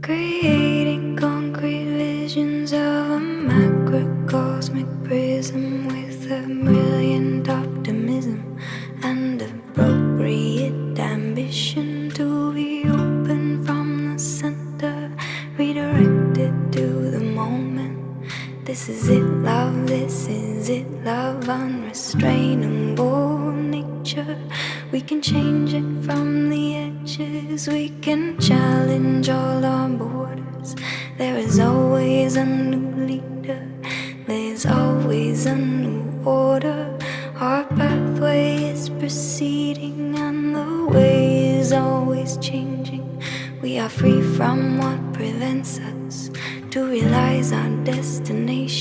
Creating concrete visions of a macrocosmic prism with a brilliant optimism and appropriate ambition to be open from the center, redirected to the moment. This is it, love, this is it, love, unrestrainable nature. We can change it from the edges, we can challenge all our borders. There is always a new leader, there's always a new order. Our pathway is proceeding and the way is always changing. We are free from what prevents us to realize our destination.